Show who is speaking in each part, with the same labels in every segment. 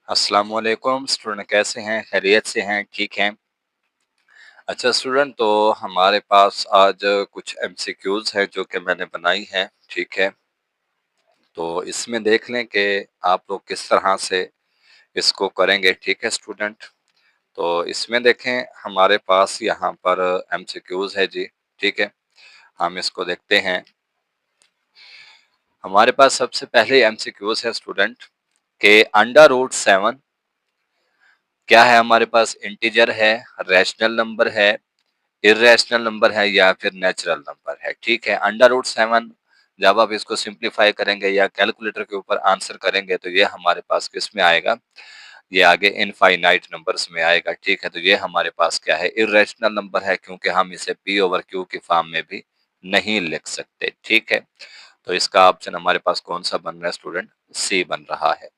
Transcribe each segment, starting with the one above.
Speaker 1: अस्सलामुअलैकुम स्टूडेंट, कैसे हैं? खैरियत से हैं? ठीक हैं? अच्छा स्टूडेंट, तो हमारे पास आज कुछ एमसीक्यूज हैं जो कि मैंने बनाई हैं। ठीक है, तो इसमें देख लें कि आप लोग किस तरह से इसको करेंगे। ठीक है स्टूडेंट, तो इसमें देखें हमारे पास यहाँ पर एमसीक्यूज है जी। ठीक है, हम इसको देखते हैं। हमारे पास सबसे पहले एमसीक्यूज है स्टूडेंट के अंडर रूट 7 क्या है हमारे पास? इंटीजर है, रैशनल नंबर है, इर्रेशनल नंबर है या फिर नेचुरल नंबर है। ठीक है, अंडर रूट 7 जब आप इसको सिंप्लीफाई करेंगे या कैलकुलेटर के ऊपर आंसर करेंगे तो ये हमारे पास किस में आएगा? ये आगे इनफाइनाइट नंबर्स में आएगा। ठीक है, तो ये हमारे पास क्या है? इर्रेशनल नंबर है, क्योंकि हम इसे पी ओवर क्यू की फॉर्म में भी नहीं लिख सकते। ठीक है, तो इसका ऑप्शन हमारे पास कौन सा बन रहा है स्टूडेंट? सी बन रहा है।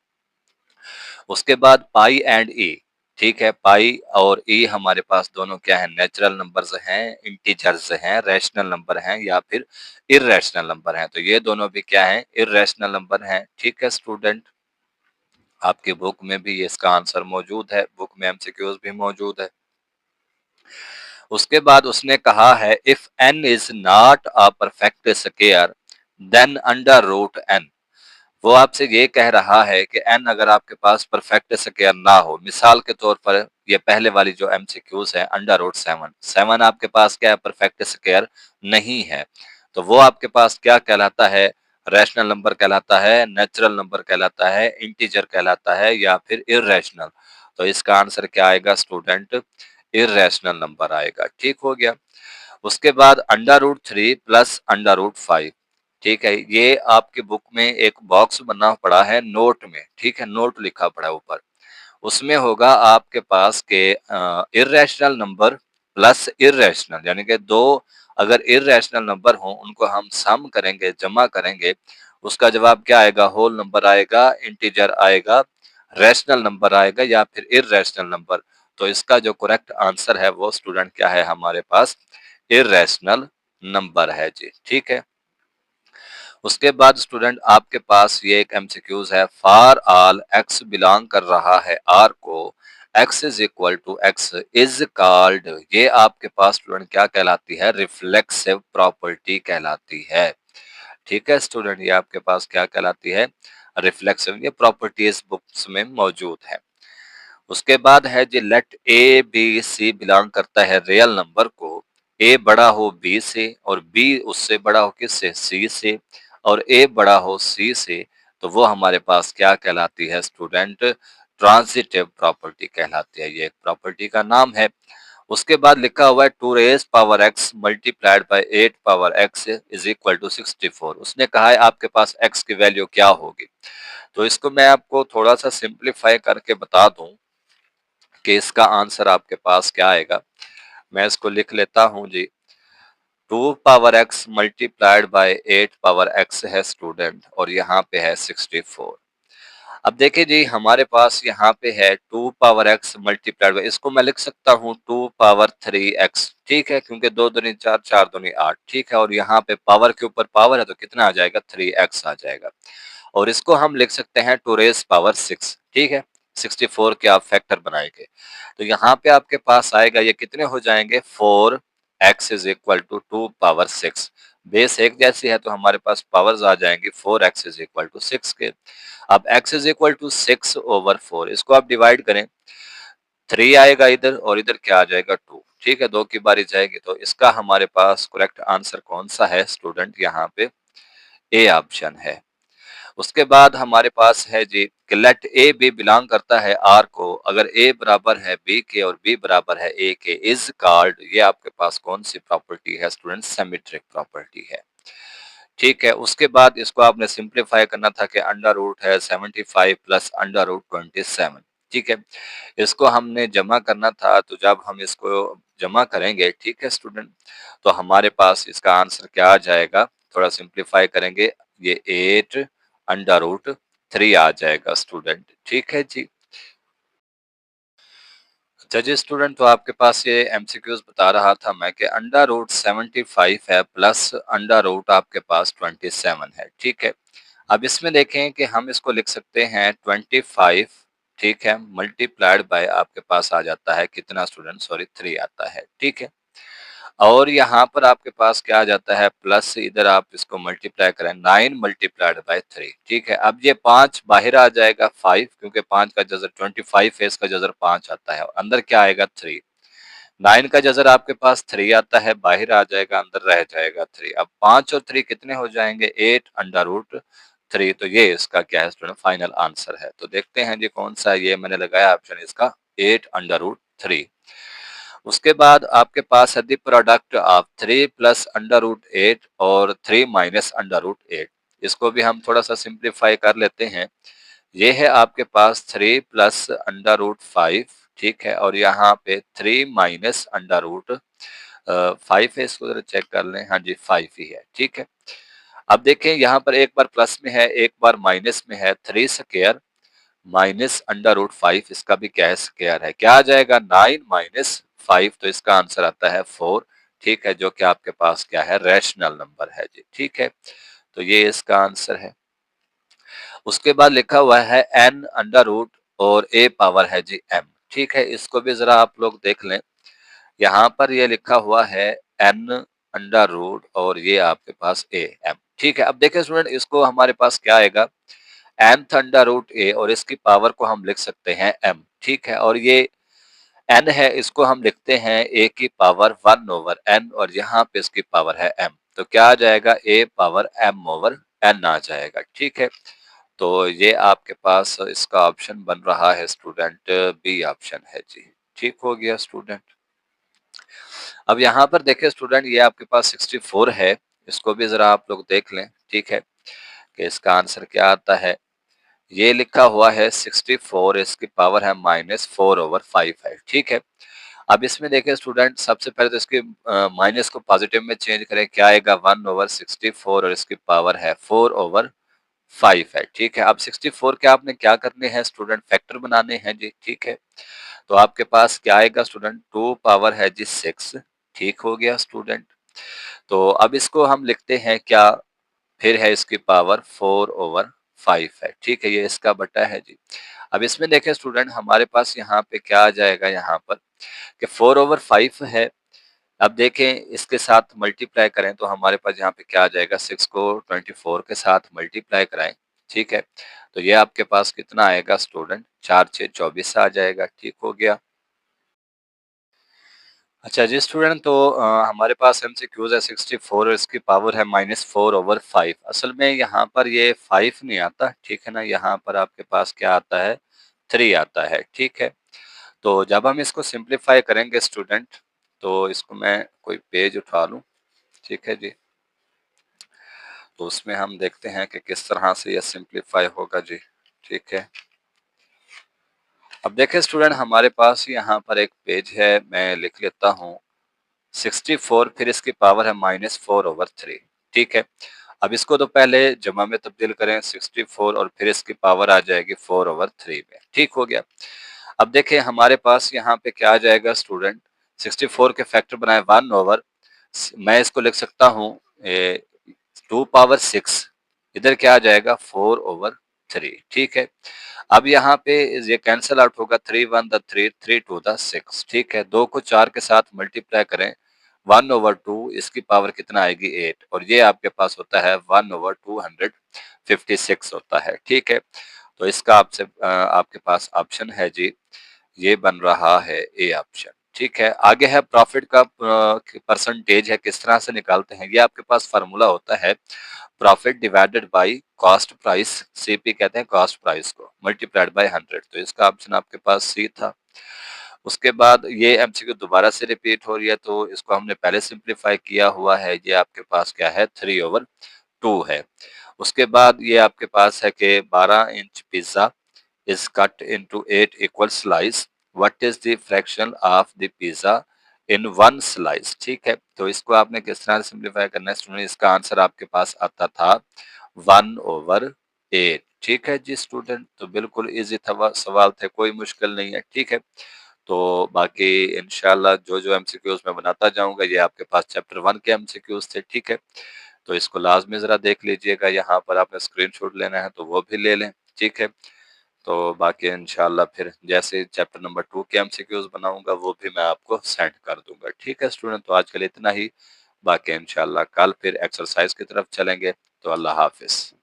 Speaker 1: उसके बाद पाई एंड ई। ठीक है, पाई और ई हमारे पास दोनों क्या है? नेचुरल नंबर्स हैं, इंटीजर्स हैं, रैशनल नंबर हैं या फिर इर्रेशनल नंबर हैं। तो ये दोनों भी क्या है? इर्रेशनल नंबर हैं। ठीक है स्टूडेंट, आपकी बुक में भी इसका आंसर मौजूद है, बुक में एमसीक्यूज भी मौजूद है। उसके बाद उसने कहा है if N is not a perfect square then under root N. वो आपसे ये कह रहा है कि एन अगर आपके पास परफेक्ट स्क्वायर ना हो, मिसाल के तौर पर ये पहले वाली जो एमसीक्यूज है, अंडर रूट 7, 7 आपके पास क्या है? परफेक्ट स्क्वायर नहीं है, तो वो आपके पास क्या कहलाता है? रैशनल नंबर कहलाता है, नेचुरल नंबर कहलाता है, इंटीजर कहलाता है या फिर इर्रेशनल? तो इसका आंसर क्या आएगा स्टूडेंट? इर्रेशनल नंबर आएगा। ठीक हो गया। उसके बाद under root 3 plus under root 5। ठीक है, ये आपकी बुक में एक बॉक्स बना पड़ा है नोट में। ठीक है, नोट लिखा पड़ा है ऊपर, उसमें होगा आपके पास के इर्रेशनल नंबर प्लस इर्रेशनल, यानी कि दो अगर इर्रेशनल नंबर हो उनको हम सम करेंगे, जमा करेंगे, उसका जवाब क्या आएगा? होल नंबर आएगा, इंटीजर आएगा, रैशनल नंबर आएगा या फिर इर्रेशनल नंबर? तो इसका जो करेक्ट आंसर है वो स्टूडेंट क्या है हमारे पास? इर्रेशनल नंबर है जी। ठीक है, उसके बाद स्टूडेंट आपके पास ये एक एमसीक्यूज है, फॉर ऑल एक्स बिलोंग कर रहा है आर को, X is equal to X is called. ये आपके पास स्टूडेंट क्या कहलाती है? रिफ्लेक्सिव प्रॉपर्टी कहलाती है। ठीक है स्टूडेंट, ये आपके पास क्या कहलाती है? रिफ्लेक्सिव। ये प्रॉपर्टीज बुक्स में मौजूद है। उसके बाद है जी, let A B C belong करता है रियल नंबर को, ए बड़ा हो बी से और बी उससे बड़ा हो किससे? सी से, और ए बड़ा हो सी से, तो वो हमारे पास क्या कहलाती है स्टूडेंट? ट्रांजिटिव प्रॉपर्टी कहलाती है। ये एक प्रॉपर्टी का नाम है। उसके बाद लिखा हुआ है 2 power X multiplied by 8 power X is equal to 64। उसने कहा है आपके पास एक्स की वैल्यू क्या होगी? तो इसको मैं आपको थोड़ा सा सिंप्लीफाई करके बता दूं कि इसका आंसर आपके पास क्या आएगा। मैं इसको लिख लेता हूं जी। 2 power X multiplied by 8 power x है स्टूडेंट, और यहाँ पे है 64। अब देखिए जी, हमारे पास यहाँ पे है 2 पावर एक्स मल्टीप्लाइड बाय, इसको मैं लिख सकता हूँ 2 पावर 3 एक्स। ठीक है, क्योंकि 2 दूनी 4, 4 दूनी 8। ठीक है, और यहाँ पे पावर के ऊपर पावर है तो कितना आ जाएगा? 3x आ जाएगा। और इसको हम लिख सकते हैं 2 रेज़ पावर 6। ठीक है, 64 के आप फैक्टर बनाएंगे तो यहाँ पे आपके पास आएगा, ये कितने हो जाएंगे? 4x is equal to 2 power 6। Base एक जैसी है तो हमारे पास पावर्स आ जाएंगी 4x इज इक्वल टू 6 के। अब x इज इक्वल टू 6/4, इसको आप डिवाइड करें, 3 आएगा इधर और इधर क्या आ जाएगा? 2। ठीक है, 2 की बारी जाएगी, तो इसका हमारे पास करेक्ट आंसर कौन सा है स्टूडेंट? यहाँ पे ए ऑप्शन है। उसके बाद हमारे पास है जी कि लेट ए बी बिलोंग करता है आर को, अगर ए बराबर है बी के और बी बराबर है ए के, इज कॉल्ड। ये आपके पास कौन सी प्रॉपर्टी है स्टूडेंट? सिमेट्रिक प्रॉपर्टी है। ठीक है, उसके बाद इसको आपने सिंप्लीफाई करना था कि अंडर रूट है 75 प्लस अंडर रूट 27। ठीक है, इसको हमने जमा करना था, तो जब हम इसको जमा करेंगे, ठीक है स्टूडेंट, तो हमारे पास इसका आंसर क्या आ जाएगा? थोड़ा सिंप्लीफाई करेंगे, ये 8√3 आ जाएगा स्टूडेंट। ठीक है जी। अच्छा जी स्टूडेंट, तो आपके पास ये एमसीक्यूज बता रहा था मैं कि अंडर रूट 75 है प्लस अंडर रूट आपके पास 27 है। ठीक है, अब इसमें देखें कि हम इसको लिख सकते हैं 25 ठीक है, मल्टीप्लाइड बाय आपके पास आ जाता है कितना स्टूडेंट, सॉरी 3 आता है, ठीक है। और यहाँ पर आपके पास क्या आ जाता है प्लस, इधर आप इसको मल्टीप्लाई करें 9 मल्टीप्लाइड बाय 3, ठीक है। अब ये 5 बाहर आ जाएगा 5, क्योंकि 5 का जज़र 25 है, इसका जज़र 5 आता है, अंदर क्या आएगा 3। 9 का जज़र आपके पास 3 आता है, बाहर आ जाएगा, अंदर रह जाएगा 3। अब 5 और 3 कितने हो जाएंगे, 8 अंडर रूट 3। तो ये इसका क्या है स्टूडेंट, फाइनल आंसर है। तो देखते हैं जी कौन सा है, ये मैंने लगाया ऑप्शन इसका 8 अंडर रूट 3। उसके बाद आपके पास है the product of 3 plus under root 8 और 3 माइनस अंडर रूट 8। इसको भी हम थोड़ा सा सिंप्लीफाई कर लेते हैं। ये है आपके पास 3 प्लस अंडर रूट 5, ठीक है, और यहाँ पे 3 माइनस अंडर रूट 5 है, इसको जरा चेक कर लें, हाँ जी 5 ही है, ठीक है। अब देखें यहाँ पर एक बार प्लस में है, एक बार माइनस में है, 3 स्क्वायर माइनस अंडर रूट 5, इसका भी क्या है स्क्वायर है, क्या आ जाएगा 9 माइनस 5, तो इसका आंसर आता है 4, ठीक है, जो कि आपके पास क्या है रैशनल नंबर है जी, ठीक है। तो ये इसका आंसर है। उसके बाद लिखा हुआ है n अंडर रूट और a पावर है जी m, ठीक है, इसको भी जरा आप लोग देख लें। यहाँ पर ये लिखा हुआ है n अंडर रूट और ये आपके पास a m, ठीक है। अब देखिए स्टूडेंट, इसको हमारे पास क्या आएगा, nth अंडर रूट a और इसकी पावर को हम लिख सकते हैं m, ठीक है, और ये n है, इसको हम लिखते हैं a की पावर 1 ओवर n और यहाँ पे इसकी पावर है m, तो क्या आ जाएगा a power m over n आ जाएगा, ठीक है। तो ये आपके पास इसका ऑप्शन बन रहा है स्टूडेंट बी ऑप्शन है जी, ठीक हो गया स्टूडेंट। अब यहाँ पर देखिए स्टूडेंट, ये आपके पास 64 है, इसको भी जरा आप लोग देख लें, ठीक है, कि इसका आंसर क्या आता है। ये लिखा हुआ है 64, इसकी पावर है -4 ओवर 5 है, ठीक है। अब इसमें देखिए स्टूडेंट, सबसे पहले तो इसके माइनस को पॉजिटिव में चेंज करें, क्या आएगा 1 ओवर 64 और इसकी पावर है 4 ओवर 5 है, ठीक है। अब 64 के आपने क्या करने हैं स्टूडेंट, फैक्टर बनाने हैं जी, ठीक है। तो आपके पास क्या आएगा स्टूडेंट, 2 पावर है जी 6, ठीक हो गया स्टूडेंट। तो अब इसको हम लिखते हैं क्या, फिर है इसकी पावर 4 ओवर 5 है, ठीक है, ये इसका बटा है जी। अब इसमें देखें स्टूडेंट, हमारे पास यहाँ पे क्या आ जाएगा, यहाँ पर कि 4 ओवर 5 है। अब देखें इसके साथ मल्टीप्लाई करें तो हमारे पास यहाँ पे क्या आ जाएगा, 6 को 24 के साथ मल्टीप्लाई कराएं, ठीक है, तो ये आपके पास कितना आएगा स्टूडेंट, 4 6 24 आ जाएगा, ठीक हो गया। अच्छा जी स्टूडेंट, तो हमारे पास एमसीक्यूज है 64 और इसकी पावर है -4 ओवर 5। असल में यहाँ पर ये 5 नहीं आता, ठीक है ना, यहाँ पर आपके पास क्या आता है, 3 आता है, ठीक है। तो जब हम इसको सिंप्लीफाई करेंगे स्टूडेंट, तो इसको मैं कोई पेज उठा लूँ, ठीक है जी, तो उसमें हम देखते हैं कि किस तरह से यह सिंप्लीफाई होगा जी, ठीक है। अब देखें स्टूडेंट, हमारे पास यहाँ पर एक पेज है, मैं लिख लेता हूँ 64, फिर इसकी पावर है -4 ओवर 3, ठीक है। अब इसको तो पहले जमा में तब्दील करें 64 और फिर इसकी पावर आ जाएगी 4 ओवर 3 में, ठीक हो गया। अब देखें हमारे पास यहाँ पे क्या आ जाएगा स्टूडेंट, 64 के फैक्टर बनाए 1 ओवर, मैं इसको लिख सकता हूँ 2 पावर 6, इधर क्या आ जाएगा 4 ओवर 3, ठीक है। अब यहाँ पे ये कैंसल आउट होगा, 3 1 द 3, 3 2 द 6, ठीक है। 2 को 4 के साथ मल्टीप्लाई करें, 1 ओवर 2, इसकी पावर कितना आएगी 8, और ये आपके पास होता है 1 ओवर 256 होता है, ठीक है। तो इसका आपसे आपके पास ऑप्शन है जी, ये बन रहा है ए ऑप्शन, ठीक है। आगे है प्रॉफिट का परसेंटेज है, किस तरह से निकालते हैं, ये आपके पास फार्मूला होता है profit divided by cost price, CP कहते हैं कॉस्ट प्राइस को, मल्टीप्लाइड बाय 100, तो इसका ऑप्शन आपके पास सी था। उसके बाद ये एमसीक्यू दोबारा से रिपीट हो रही है, तो इसको हमने पहले सिंप्लीफाई किया हुआ है, ये आपके पास क्या है 3 ओवर 2 है। उसके बाद ये आपके पास है कि 12 inch pizza is cut into 8 equal slice. What is the fraction of the pizza in one slice? ठीक है, तो इसको आपने किस तरह से सिंप्लीफाई करना है स्टूडेंट, इसका आंसर आपके पास आता था 1 ओवर 8, ठीक है जी स्टूडेंट। तो बिल्कुल इजी था सवाल थे, कोई मुश्किल नहीं है, ठीक है। तो बाकी इंशाल्लाह जो जो एमसीक्यूज मैं बनाता जाऊंगा, ये आपके पास चैप्टर 1 के एमसीक्यूज थे, ठीक है। तो इसको लाजमी जरा देख लीजिएगा, यहाँ पर आपने स्क्रीनशॉट लेना है तो वो भी ले लें, ठीक है। तो बाकी इंशाल्लाह फिर जैसे चैप्टर नंबर 2 के एमसीक्यूज बनाऊंगा वो भी मैं आपको सेंड कर दूंगा। ठीक है स्टूडेंट, तो आज के लिए इतना ही। बाकी इंशाल्लाह कल फिर एक्सरसाइज की तरफ चलेंगे। तो अल्लाह हाफिज।